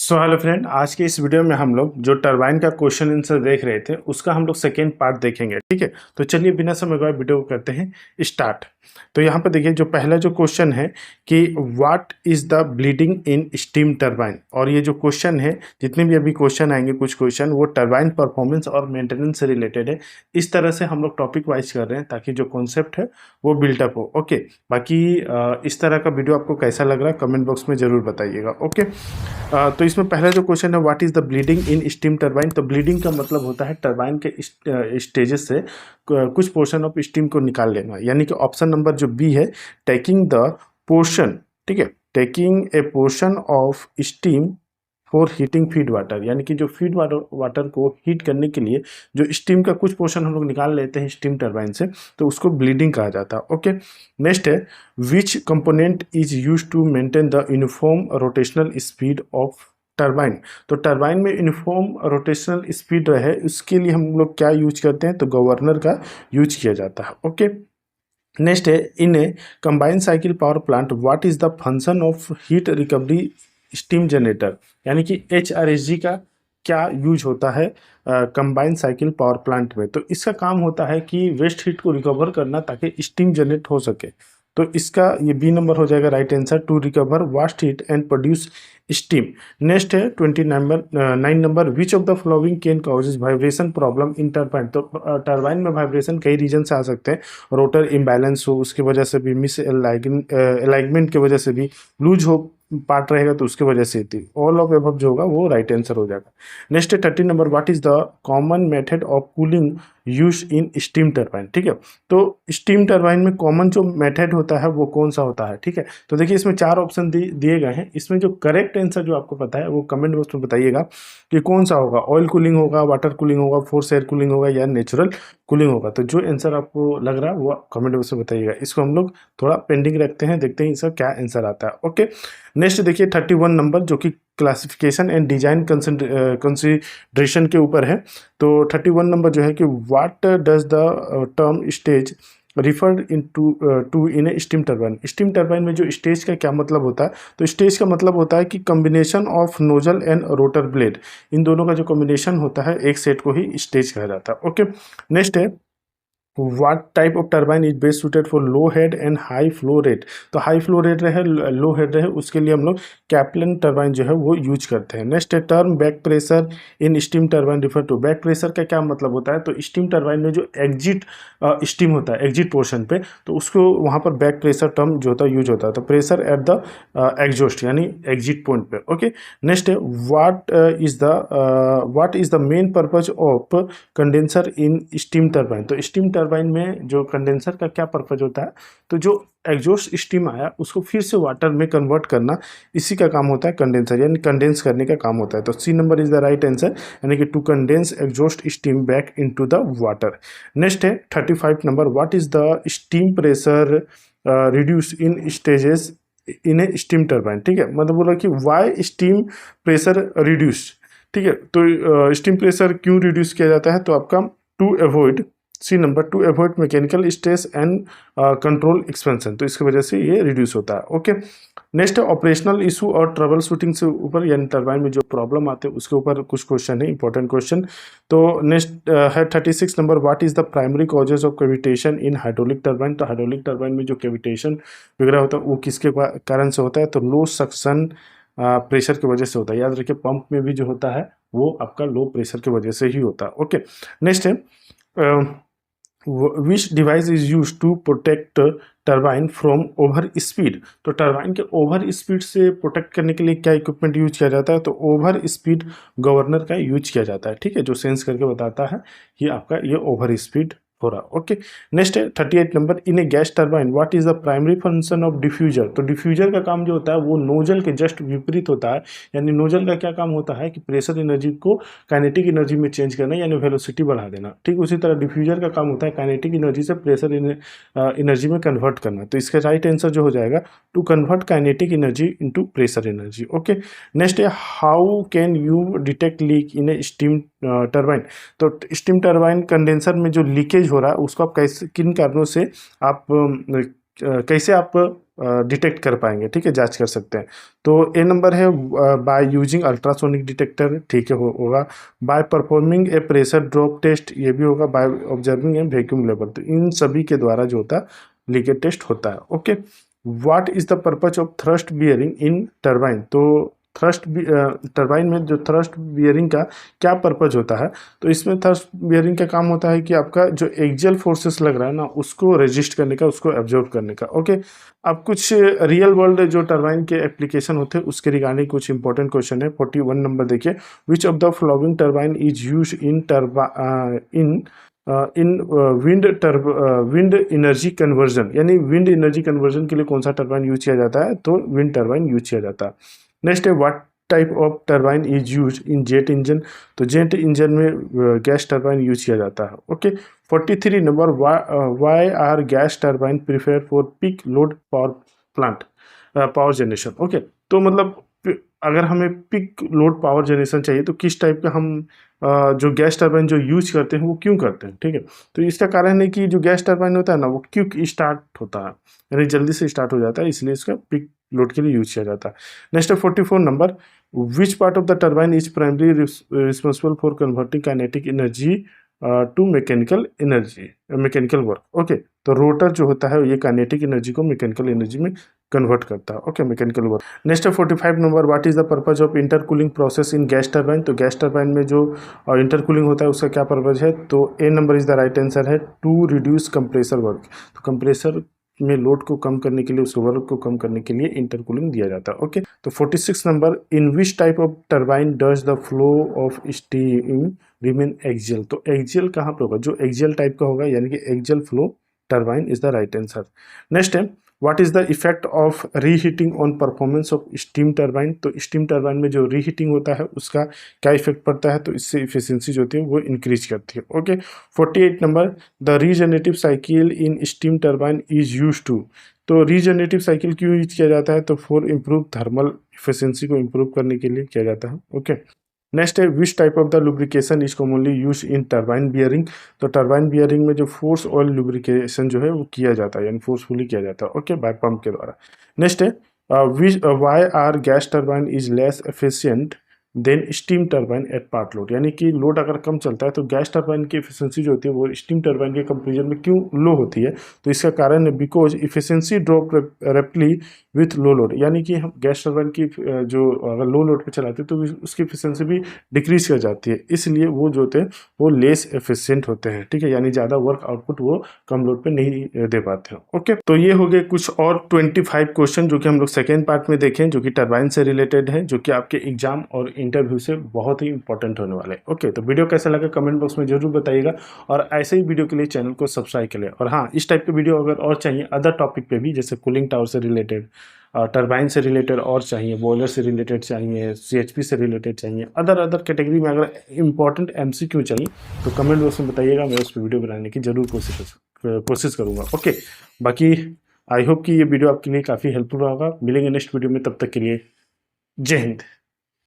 Hello friend, आज के इस वीडियो में हम लोग जो टरबाइन का क्वेश्चन आंसर देख रहे थे उसका हम लोग सेकेंड पार्ट देखेंगे। ठीक है, तो चलिए बिना समय गवाए वीडियो को करते हैं स्टार्ट। तो यहाँ पर देखिए, जो पहला जो क्वेश्चन है कि what is the bleeding in steam turbine, और ये जो क्वेश्चन है, जितने भी अभी क्वेश्चन आएंगे कुछ क्वेश्चन वो टरबाइन परफॉर्मेंस और मेंटेनेंस से रिलेटेड है। इस तरह से हम लोग टॉपिक वाइज कर रहे हैं ताकि जो कॉन्सेप्ट है वो बिल्टअप हो। ओके, बाकी इस तरह का वीडियो आपको कैसा लग रहा है कमेंट बॉक्स में ज़रूर बताइएगा। ओके, तो इसमें पहला जो क्वेश्चन है, what is the bleeding in steam turbine. तो ब्लीडिंग का मतलब होता है टरबाइन के स्टेजेस से कुछ पोर्शन ऑफ स्टीम को निकाल लेना, यानी कि ऑप्शन नंबर जो बी है, टेकिंग द पोर्शन, ठीक है, taking a portion of steam for heating feed water, यानी कि जो फीड वाटर को हीट करने के लिए जो स्टीम का कुछ पोर्शन हम लोग निकाल लेते हैं स्टीम टरबाइन से, तो उसको ब्लीडिंग कहा जाता है। ओके, नेक्स्ट है, which component is use to maintain the uniform rotational speed of turbine. तो टरबाइन में यूनिफॉर्म रोटेशनल स्पीड रहे उसके लिए हम लोग क्या यूज करते हैं, तो गवर्नर का यूज किया जाता है। ओके, नेक्स्ट है, in a combined cycle power plant what is the function of heat recovery steam generator, यानी कि HRSG का क्या यूज होता है कंबाइंड साइकिल पावर प्लांट में। तो इसका काम होता है कि वेस्ट हीट को रिकवर करना ताकि स्टीम जनरेट हो सके। तो इसका ये बी नंबर हो जाएगा right answer, to recover waste heat and produce steam. Next है 9 number, which of the flowing can causes vibration problem in turbine. तो टरबाइन में वाइब्रेशन कई रीजन से आ सकते हैं, रोटर इम्बैलेंस हो उसकी वजह से भी, मिस अलाइनमेंट की वजह से भी, लूज हो पार्ट रहेगा तो उसके वजह से थी, ऑल ऑफ एबव जो होगा वो राइट आंसर हो जाएगा। नेक्स्ट है 13 number, what is the common method of cooling use in steam turbine. ठीक है, तो स्टीम टरबाइन में कॉमन जो मेथड होता है वो कौन सा होता है। ठीक है, तो देखिए इसमें 4 ऑप्शन दिए गए हैं, इसमें जो करेक्ट आंसर जो आपको पता है वो कमेंट बॉक्स में बताइएगा कि कौन सा होगा, ऑयल कूलिंग होगा, वाटर कूलिंग होगा, फोर्स एयर कूलिंग होगा या नेचुरल कूलिंग होगा। तो जो आंसर आपको लग रहा है वो कमेंट बॉक्स में बताइएगा। इसको हम लोग थोड़ा पेंडिंग रखते हैं, देखते हैं इसका क्या आंसर आता है। ओके, नेक्स्ट देखिए 31 नंबर, जो कि क्लासिफिकेशन एंड डिजाइन कंसिडरेशन के ऊपर है। तो 31 नंबर जो है कि what does the term stage referred in to in a steam turbine. Steam turbine में जो स्टेज का क्या मतलब होता है, तो स्टेज का मतलब होता है कि combination of nozzle and rotor blade, इन दोनों का जो कॉम्बिनेशन होता है एक सेट को ही स्टेज कहा जाता है। ओके, नेक्स्ट है, what type of turbine is best suited for low head and high flow rate. तो हाई फ्लो रेट रहे, लो हेड रहे, उसके लिए हम लोग कैप्लन टरबाइन जो है वो यूज करते हैं। नेक्स्ट है, term back pressure in steam turbine refer to. Back pressure का क्या मतलब होता है, तो स्टीम टरबाइन में जो एग्जिट स्टीम होता है एग्जिट पोर्शन पे, तो उसको वहाँ पर बैक प्रेशर टर्म जो होता है यूज होता है। तो प्रेशर एट द एग्जॉस्ट यानी एग्जिट पॉइंट पे। ओके, नेक्स्ट है, what is the main purpose of condenser in steam turbine. तो स्टीम टरबाइन में जो कंडेंसर का क्या पर्पज होता है, तो जो एग्जॉस्ट स्टीम आया उसको फिर से वाटर में कन्वर्ट करना, इसी का काम होता है कंडेंसर, यानी कंडेंस करने का काम होता है। तो C number is the right answer, यानी कि to condense exhaust steam back into the water. Next है 35 number, what is the steam pressure reduce in stages in a steam turbine. ठीक है, मतलब बोला कि वाई स्टीम प्रेशर रिड्यूस। ठीक है, तो स्टीम प्रेशर क्यों रिड्यूस किया जाता है, तो आपका to avoid, C number, to avoid mechanical stress and control expansion, तो इसकी वजह से ये रिड्यूस होता है। ओके, नेक्स्ट है ऑपरेशनल इशू और ट्रबल शूटिंग से ऊपर, यानी टरबाइन में जो प्रॉब्लम आते हैं उसके ऊपर कुछ क्वेश्चन है, इंपॉर्टेंट क्वेश्चन। तो नेक्स्ट है 36 number, what is the primary causes of cavitation in hydraulic turbine. तो हाइड्रोलिक टरबाइन में जो कैविटेशन वगैरह होता है वो किसके कारण से होता है, तो लो सक्शन प्रेशर की वजह से होता है। याद रखिए पंप में भी जो होता है वो आपका लो प्रेशर की वजह से ही होता है। ओके, नेक्स्ट है, which device is use to protect turbine from over speed. तो टरबाइन के ओवर स्पीड से प्रोटेक्ट करने के लिए क्या इक्विपमेंट यूज किया जाता है, तो ओवर स्पीड गवर्नर का यूज किया जाता है। ठीक है, जो सेंस करके बताता है कि आपका ये ओवर स्पीड हो रहा। ओके, नेक्स्ट है 38 number, in A gas turbine what is the primary function of diffuser. तो डिफ्यूजर का काम जो होता है वो नोजल के जस्ट विपरीत होता है, यानी नोजल का क्या काम होता है कि प्रेशर एनर्जी को काइनेटिक एनर्जी में चेंज करना, यानी वेलोसिटी बढ़ा देना। ठीक उसी तरह डिफ्यूजर का काम होता है काइनेटिक एनर्जी से प्रेशर एनर्जी में कन्वर्ट करना। तो इसका राइट आंसर जो हो जाएगा, to convert kinetic energy into pressure energy. Okay, next है, how can you detect leak in a steam turbine. तो स्टीम टरबाइन कंडेंसर में जो लीकेज हो रहा है उसको आप कैसे, किन कारणों से आप कैसे आप डिटेक्ट कर पाएंगे, ठीक है, जांच कर सकते हैं। तो ए नंबर है बाय यूजिंग अल्ट्रासोनिक डिटेक्टर, ठीक है, होगा। By performing a pressure drop test, ये भी होगा। By observing a vacuum level, तो इन सभी के द्वारा जो होता है लीकेज टेस्ट होता है। Okay, what is the purpose of thrust bearing in turbine, तो थ्रस्ट टरबाइन में जो थ्रस्ट बियरिंग का क्या पर्पज होता है, तो इसमें थ्रस्ट बियरिंग का काम होता है कि आपका जो एक्सियल फोर्सेस लग रहा है ना उसको रेजिस्ट करने का, उसको एब्जॉर्ब करने का। ओके, अब कुछ रियल वर्ल्ड जो टरबाइन के एप्लीकेशन होते हैं उसके रिगार्डिंग कुछ इंपॉर्टेंट क्वेश्चन है। 41 नंबर देखिए, विच of the following turbine is use in wind energy conversion, यानी विंड एनर्जी कन्वर्जन के लिए कौन सा टरबाइन यूज किया जाता है, तो विंड टरबाइन यूज किया जाता है। नेक्स्ट है what type of turbine is use in jet engine, तो जेट इंजन में गैस टरबाइन यूज किया जाता है। Okay, 43 number, why are gas turbine prefer for peak load power plant power generation. Okay, तो मतलब अगर हमें पिक लोड पावर जनरेशन चाहिए तो किस टाइप का हम जो गैस टरबाइन जो यूज करते हैं वो क्यों करते हैं, ठीक है। तो इसका कारण है कि जो गैस टरबाइन होता है ना वो क्विक स्टार्ट होता है, यानी जल्दी से स्टार्ट हो जाता है, इसलिए इसका पिक लोड के लिए यूज किया जाता है। नेक्स्ट है 44 number, which part of the turbine is primary responsible for converting kinetic energy to mechanical energy, mechanical work. Okay, तो रोटर जो होता है ये काइनेटिक एनर्जी को मैकेनिकल एनर्जी में कन्वर्ट करता है। Okay, mechanical work. नेक्स्ट है 45 number, what is the purpose of intercooling process in gas turbine, तो गैस टरबाइन में जो इंटरकूलिंग होता है उसका क्या पर्पज है, तो A number is the right answer है, टू रिड्यूस कंप्रेसर वर्क, तो कंप्रेसर में लोड को कम करने के लिए, उस वर्क को कम करने के लिए इंटरकूलिंग दिया जाता है। ओके, तो 46 number, in which type of turbine does the flow of steam remain axial, तो एक्सियल कहाँ पे होगा, जो एक्सियल टाइप का होगा, यानी कि axial flow turbine is the right answer. Next है what is the effect of reheating on performance of steam turbine, तो स्टीम टरबाइन में जो रीहीटिंग होता है उसका क्या इफेक्ट पड़ता है, तो इससे इफिशियंसी जो होती है वो इंक्रीज करती है। Okay, 48 number, the regenerative cycle in steam turbine is use to, तो रीजनरेटिव साइकिल क्यों यूज किया जाता है, तो फॉर इम्प्रूव थर्मल इफिशियंसी को इम्प्रूव करने के लिए किया जाता है। ओके, नेक्स्ट है which type of the lubrication is commonly use in turbine bearing, तो टरबाइन बियरिंग में जो फोर्स ऑयल लुब्रिकेशन जो है वो किया जाता है, यानी फोर्सफुली किया जाता है। ओके, बाय पंप के द्वारा। नेक्स्ट है which why are gas turbine is less efficient than steam turbine at part load, यानी कि लोड अगर कम चलता है तो गैस टरबाइन की एफिशिएंसी जो होती है वो स्टीम टरबाइन के कंपेरिजन में क्यों लो होती है, तो इसका कारण है because efficiency drop rapidly with low load, यानी कि हम गैस टरबाइन की जो अगर लो लोड पे चलाते हैं तो उसकी एफिशिएंसी भी डिक्रीज कर जाती है, इसलिए वो जो होते हैं वो लेस एफिशिएंट होते हैं, ठीक है, यानी ज़्यादा वर्क आउटपुट वो कम लोड पे नहीं दे पाते हैं। ओके, तो ये हो गए कुछ और 25 क्वेश्चन जो कि हम लोग सेकेंड पार्ट में देखें, जो कि टरबाइन से रिलेटेड है, जो कि आपके एग्जाम और इंटरव्यू से बहुत ही इंपॉर्टेंट होने वाले हैं। ओके, तो वीडियो कैसा लगा कमेंट बॉक्स में जरूर बताइएगा, और ऐसे ही वीडियो के लिए चैनल को सब्सक्राइब करें। और हाँ, इस टाइप के वीडियो अगर और चाहिए अदर टॉपिक पे भी, जैसे कूलिंग टावर से रिलेटेड, टरबाइन से रिलेटेड और चाहिए, बॉयलर से रिलेटेड चाहिए, सीएचपी से रिलेटेड चाहिए, अदर कैटेगरी में अगर इंपॉर्टेंट एमसीक्यू चाहिए तो कमेंट बॉक्स में बताइएगा, मैं उस पर वीडियो बनाने की जरूर कोशिश करूँगा। ओके, बाकी आई होप कि ये वीडियो आपके लिए काफ़ी हेल्पफुल होगा। मिलेंगे नेक्स्ट वीडियो में, तब तक के लिए जय हिंद।